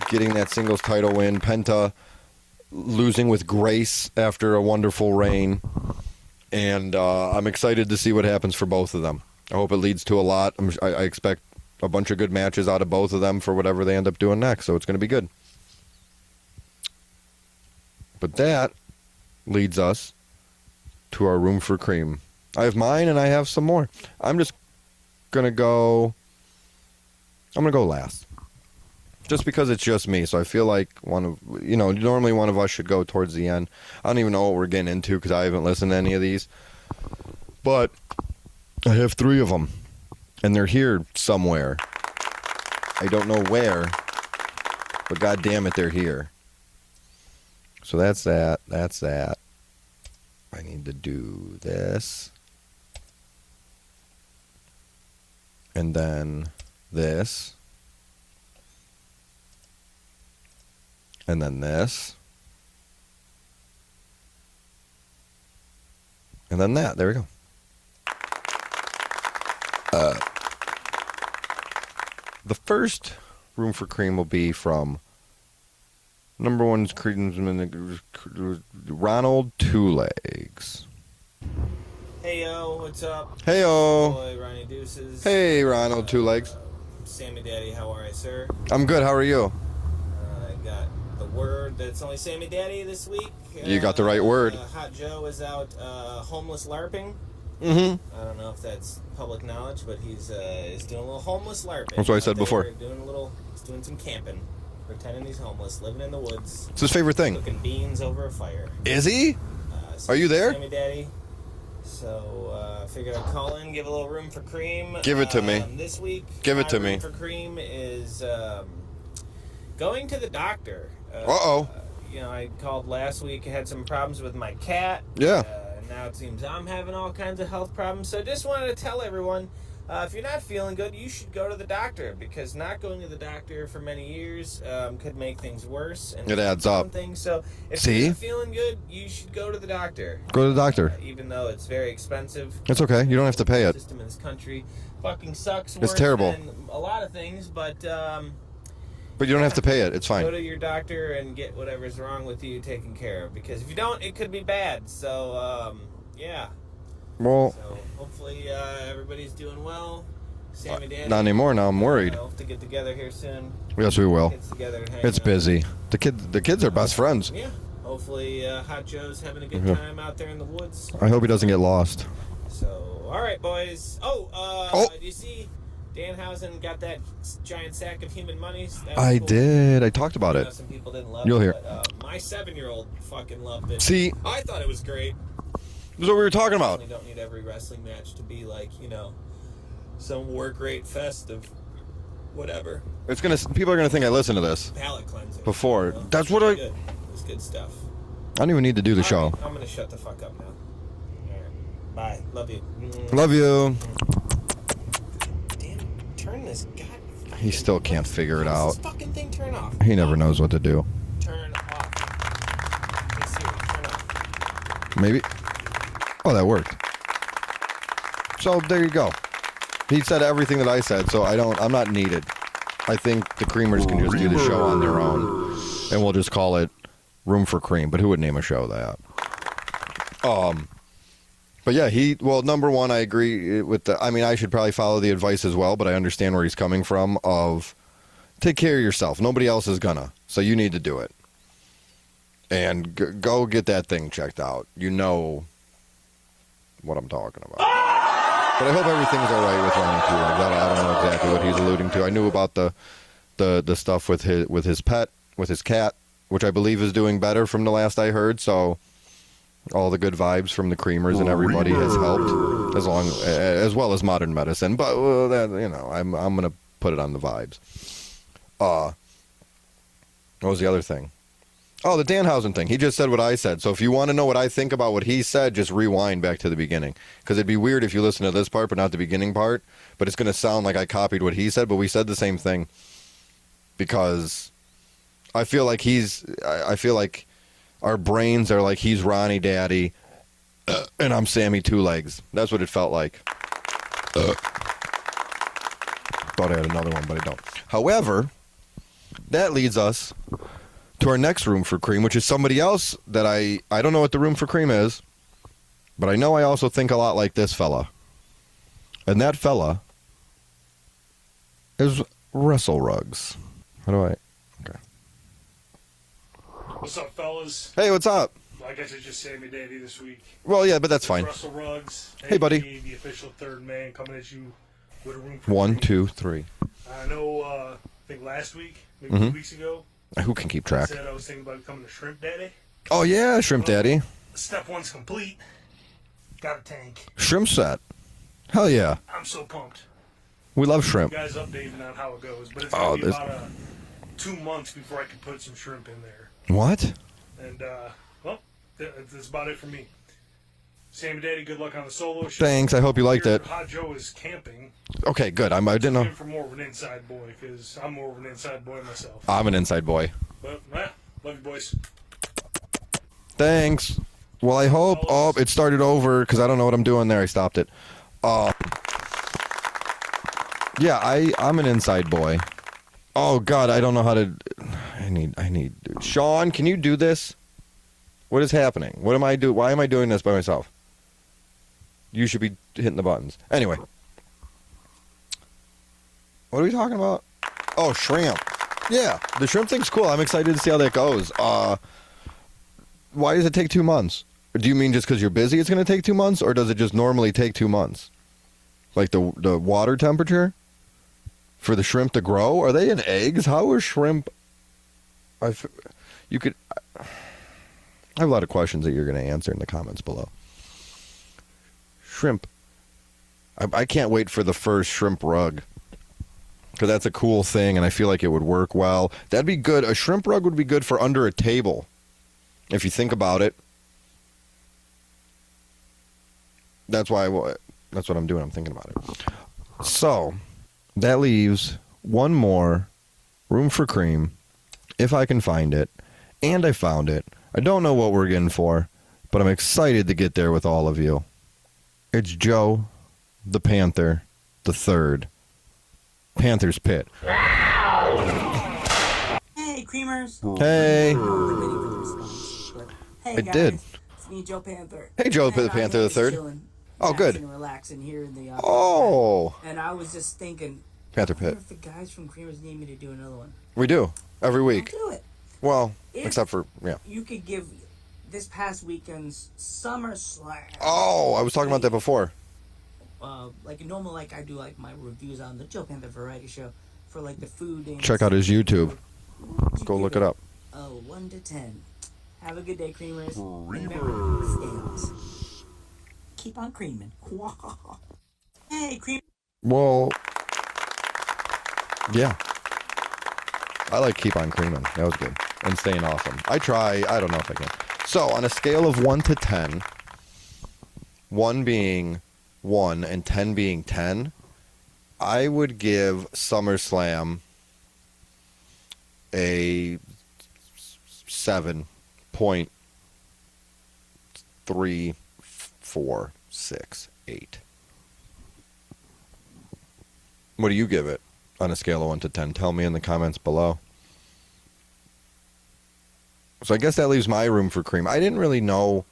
A: getting that singles title win. Penta losing with grace after a wonderful reign. And I'm excited to see what happens for both of them. I hope it leads to a lot. I expect a bunch of good matches out of both of them for whatever they end up doing next, so it's going to be good. But that leads us to our room for cream. I have mine and I have some more. I'm going to go last. Just because it's just me, so I feel like normally one of us should go towards the end. I don't even know what we're getting into because I haven't listened to any of these. But I have 3 of them. And they're here somewhere. I don't know where, but God damn it, they're here. So that's that. That's that. I need to do this. And then this. And then this. And then that. There we go. The first room for cream will be from number 1's Ronald Two Legs.
E: Hey yo, what's up?
A: Hey yo.
E: Boy, Ronnie Deuces.
A: Hey Ronald Two Legs.
E: Sammy Daddy, how are you, sir?
A: I'm good. How are you?
E: I got the word that it's only Sammy Daddy this week.
A: You got the right word.
E: Hot Joe is out homeless LARPing.
A: Mm-hmm.
E: I don't know if that's public knowledge, but he's doing a little homeless LARPing.
A: That's what I said before.
E: He's doing some camping, pretending he's homeless, living in the woods.
A: It's his favorite thing.
E: Cooking beans over a fire.
A: Is he?
E: So
A: are you there?
E: Sammy Daddy. So I figured I'd call in, give a little room for cream.
A: Give it to me.
E: This week,
A: give it to me.
E: Room for cream is going to the doctor.
A: Uh-oh.
E: I called last week. I had some problems with my cat.
A: Yeah.
E: Now it seems I'm having all kinds of health problems. So just wanted to tell everyone, if you're not feeling good, you should go to the doctor, because not going to the doctor for many years could make things worse. And
A: it adds up.
E: So if you're not feeling good, you should go to the doctor.
A: Go to the doctor.
E: Even though it's very expensive.
A: It's okay. You don't have to pay it.
E: The system in this country fucking sucks.
A: It's terrible.
E: Than a lot of things, but
A: But you don't have to pay it. It's fine.
E: Go to your doctor and get whatever's wrong with you taken care of. Because if you don't, it could be bad. So, yeah.
A: Well,
E: So hopefully everybody's doing well. Sammy Daddy.
A: not anymore. Now I'm worried.
E: We'll have to get together here soon.
A: Yes, we will.
E: Get together and hang
A: It's
E: out.
A: busy. The kids are best friends.
E: Yeah. Hopefully Hot Joe's having a good time out there in the woods.
A: I hope he doesn't get lost.
E: So, all right, boys. Do you see Danhausen got that giant sack of human money? That was
A: I
E: cool.
A: did. I talked about
E: I
A: it.
E: know some people didn't love
A: You'll
E: it.
A: hear.
E: But, my 7-year-old fucking loved it.
A: See,
E: I thought it was great.
A: this is what we were talking about.
E: You don't need every wrestling match to be like, some work rate fest of whatever.
A: People are gonna think I listen to this
E: Palate cleanser.
A: before. That's what
E: Good. It's good stuff.
A: I don't even need to do the show.
E: All right, I'm gonna shut the fuck up now. All right. Bye. Love you.
A: Love you.
E: Damn, turn this
A: He still can't figure it out.
E: This fucking thing turn off.
A: He never knows what to do.
E: Turn off. Hey Siri, turn off.
A: Maybe. Oh, that worked. So there you go. He said everything that I said, so I'm not needed. I think the Creamers can just do the show on their own, and we'll just call it Room for Cream. But who would name a show that? But yeah, number one, I agree with I should probably follow the advice as well, but I understand where he's coming from of take care of yourself. Nobody else is gonna, so you need to do it. And go get that thing checked out. You know what I'm talking about. But I hope everything's all right with Ronnie Two Legs. I don't know exactly what he's alluding to. I knew about the stuff with his pet, with his cat, which I believe is doing better from the last I heard. So all the good vibes from the Creamers and everybody has helped, as well as modern medicine. But I'm gonna put it on the vibes. What was the other thing? Oh, the Danhausen thing. He just said what I said. So if you want to know what I think about what he said, just rewind back to the beginning. Because it'd be weird if you listen to this part but not the beginning part. But it's going to sound like I copied what he said, but we said the same thing. Because I feel like I feel like our brains are like he's Ronnie Daddy and I'm Sammy Two Legs. That's what it felt like. Thought I had another one, but I don't. However, that leads us to our next Room for Cream, which is somebody else that I don't know what the Room for Cream is, but I know I also think a lot like this fella. And that fella is WrestleWrugs. How do I? Okay.
B: What's up, fellas?
A: Hey, what's up?
B: I guess it's just Sammy Daddy this week.
A: Well, yeah, but that's fine.
B: WrestleWrugs.
A: Hey, buddy.
B: The official third man coming at you with a Room for
A: 1,
B: Cream.
A: 2, 3.
B: I know, I think last week, maybe 2 weeks ago,
A: Who can keep
B: I
A: track?
B: said I was thinking about becoming a Shrimp Daddy.
A: Oh, yeah, Shrimp Daddy.
B: Step one's complete. Got a tank.
A: Shrimp set. Hell yeah.
B: I'm so pumped.
A: We love shrimp.
B: You guys updating on how it goes, but it's going to be
A: this-
B: about 2 months before I can put some shrimp in there.
A: What?
B: And, that's about it for me. Sammy Daddy, good luck on the solo show.
A: Thanks, I hope you liked it.
B: Hot Joe is camping.
A: Okay, good. I didn't know.
B: Looking for more of an inside boy, because I'm more of an inside boy myself.
A: I'm an inside boy.
B: But, love you, boys.
A: Thanks. Well, I hope. Oh, it started over because I don't know what I'm doing there. I stopped it. Yeah, I'm an inside boy. Oh God, I don't know how to. I need. Sean, can you do this? What is happening? What am I do? Why am I doing this by myself? You should be hitting the buttons. Anyway, what are we talking about? Oh, shrimp. Yeah, the shrimp thing's cool. I'm excited to see how that goes. Why does it take 2 months? Do you mean just because you're busy it's going to take 2 months? Or does it just normally take 2 months? Like the water temperature? For the shrimp to grow? Are they in eggs? How are shrimp... I have a lot of questions that you're going to answer in the comments below. Shrimp. I can't wait for the first shrimp rug. Because that's a cool thing, and I feel like it would work well. That'd be good. A shrimp rug would be good for under a table. If you think about it. That's what I'm doing. I'm thinking about it. So, that leaves one more Room for Cream, if I can find it. And I found it. I don't know what we're getting for, but I'm excited to get there with all of you. It's Joe, the Panther, the third. Panther's Pit.
F: Creamers.
A: Hey.
F: Probably waiting for the response. But, hey,
A: I
F: guys.
A: did.
F: It's me, Joe Panther.
A: Hey, Joe
F: And
A: Panther
F: I'm
A: the
F: just
A: Third.
F: chilling,
A: Oh, good.
F: Relaxing here in the
A: Oh.
F: And I was just thinking,
A: Panther
F: I wonder
A: Pit.
F: if the guys from Creamers need me to do another one.
A: We do. Every week.
F: I'll do it.
A: Well,
F: If
A: except for, yeah.
F: You could give this past weekend's SummerSlam.
A: Oh, I was talking about that before.
F: Like normal, like I do like my reviews on the Joe Panther Variety Show for like the food. And
A: Check out his YouTube. Go look it up.
F: 1 to 10. Have a good day, Creamers. Remember, stay awesome. Keep on creaming. Hey, Cream.
A: Well, yeah. I like Keep On Creaming. That was good. And Staying Awesome. I try. I don't know if I can. So, on a scale of 1 to 10, 1 being 1 and 10 being 10, I would give SummerSlam a 7.3468. What do you give it on a scale of 1 to 10? Tell me in the comments below. So I guess that leaves my room for cream. I didn't really know.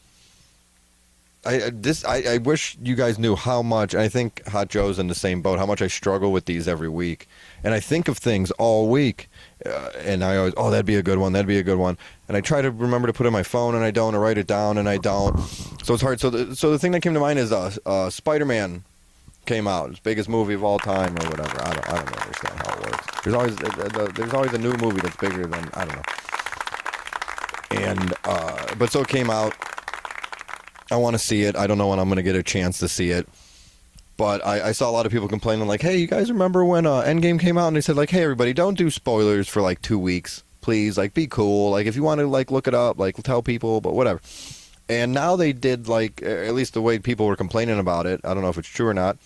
A: I wish you guys knew how much. I think Hot Joe's in the same boat. How much I struggle with these every week, and I think of things all week, and I always, oh, that'd be a good one. That'd be a good one. And I try to remember to put it in my phone, and I don't. Or write it down, and I don't. So it's hard. So the thing that came to mind is Spider-Man came out. It's the biggest movie of all time, or whatever. I don't understand how it works. There's always a new movie that's bigger than, I don't know. And but so it came out. I want to see it. I don't know when I'm going to get a chance to see it. But I saw a lot of people complaining, like, hey, you guys remember when Endgame came out? And they said, like, hey, everybody, don't do spoilers for, like, 2 weeks. Please, like, be cool. Like, if you want to, like, look it up, like, tell people, but whatever. And now they did, like, at least the way people were complaining about it, I don't know if it's true or not,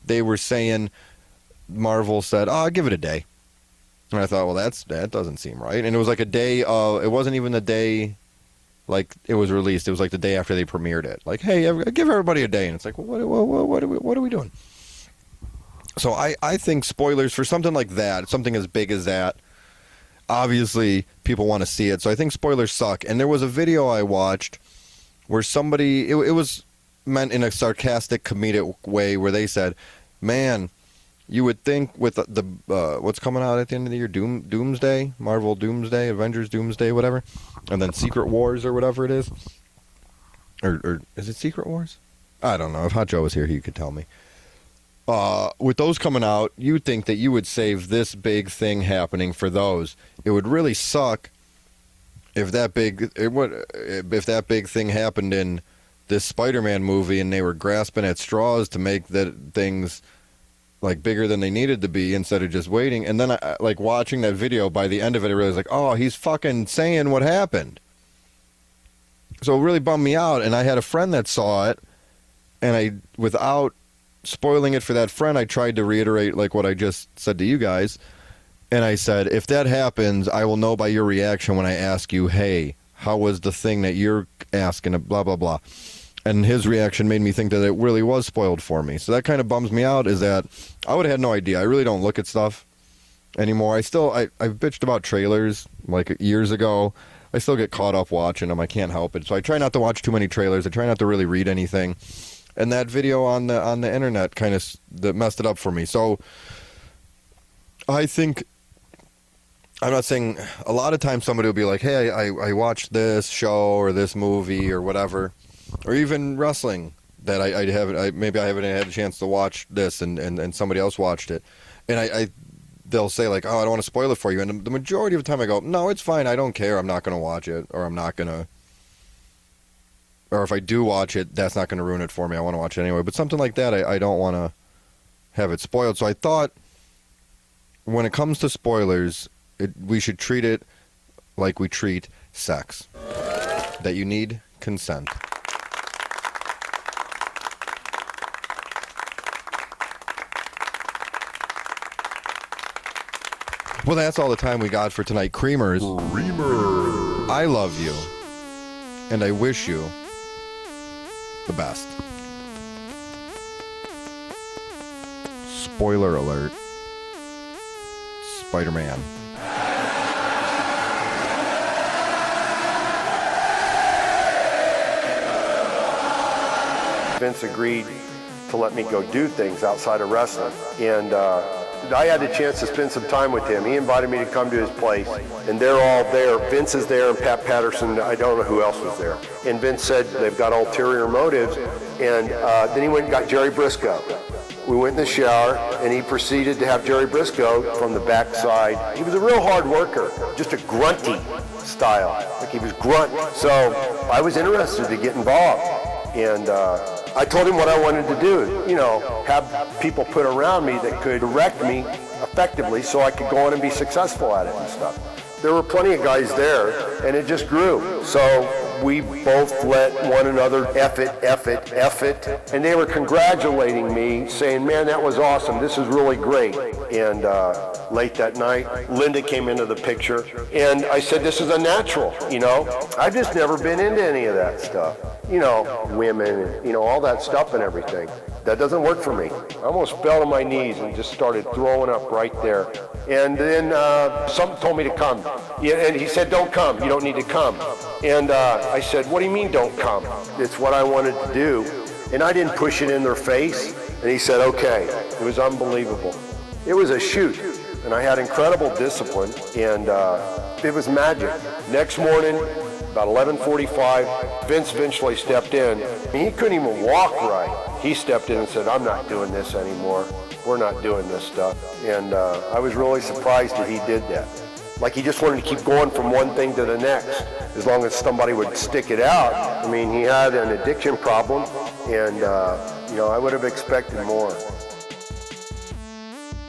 A: they were saying, Marvel said, oh, I'll give it a day. And I thought, well, that doesn't seem right. And it was like a day, it wasn't even the day, like, it was released. It was like the day after they premiered it. Like, hey, give everybody a day. And it's like, well, what are we doing? So I think spoilers for something like that, something as big as that, obviously people want to see it. So I think spoilers suck. And there was a video I watched where somebody, it was meant in a sarcastic, comedic way, where they said, man, you would think with the what's coming out at the end of the year, Doomsday, Marvel Doomsday, Avengers Doomsday, whatever, and then Secret Wars or whatever it is, or is it Secret Wars? I don't know. If Hot Joe was here, he could tell me. With those coming out, you'd think that you would save this big thing happening for those. It would really suck if that big thing happened in this Spider-Man movie and they were grasping at straws to make that things like bigger than they needed to be instead of just waiting. And then I, like, watching that video, by the end of it, I realized, like, oh, he's fucking saying what happened. So it really bummed me out. And I had a friend that saw it, and without spoiling it for that friend, I tried to reiterate, like, what I just said to you guys. And I said, if that happens, I will know by your reaction when I ask you, hey, how was the thing that you're asking, blah, blah, blah. And his reaction made me think that it really was spoiled for me. So that kind of bums me out, is that I would have had no idea. I really don't look at stuff anymore. I've bitched about trailers like years ago. I still get caught up watching them. I can't help it. So I try not to watch too many trailers. I try not to really read anything. And that video on the internet kind of that messed it up for me. So I think, I'm not saying, a lot of times somebody will be like, hey, I watched this show or this movie or whatever, or even wrestling that maybe I haven't had a chance to watch this and somebody else watched it, and they'll say, like, oh, I don't want to spoil it for you, and the majority of the time I go, no, it's fine, I don't care, I'm not going to watch it, or if I do watch it, that's not going to ruin it for me, I want to watch it anyway. But something like that, I don't want to have it spoiled. So I thought, when it comes to spoilers, we should treat it like we treat sex, that you need consent. Well, that's all the time we got for tonight. Creamers, I love you, and I wish you the best. Spoiler alert. Spider-Man.
G: Vince agreed to let me go do things outside of wrestling. And I had a chance to spend some time with him. He invited me to come to his place, and they're all there. Vince is there, and Pat Patterson, I don't know who else was there. And Vince said they've got ulterior motives, and then he went and got Jerry Briscoe. We went in the shower, and he proceeded to have Jerry Briscoe from the backside. He was a real hard worker, just a grunty style, like he was grunt. So I was interested to get involved, and I told him what I wanted to do, you know, have people put around me that could direct me effectively so I could go on and be successful at it and stuff. There were plenty of guys there, and it just grew. So we both let one another F it, and they were congratulating me, saying, man, that was awesome, this is really great. And late that night, Linda came into the picture, and I said, this is a natural, you know? I've just never been into any of that stuff. You know, women, you know, all that stuff and everything. That doesn't work for me. I almost fell to my knees and just started throwing up right there. And then something told me to come. Yeah, and he said, don't come, you don't need to come. And I said, what do you mean don't come? It's what I wanted to do. And I didn't push it in their face. And he said, okay. It was unbelievable. It was a shoot. And I had incredible discipline, and it was magic. Next morning, about 11:45, Vince eventually stepped in. He couldn't even walk right. He stepped in and said, I'm not doing this anymore. We're not doing this stuff. And I was really surprised that he did that. Like he just wanted to keep going from one thing to the next, as long as somebody would stick it out. I mean, he had an addiction problem, and you know, I would have expected more.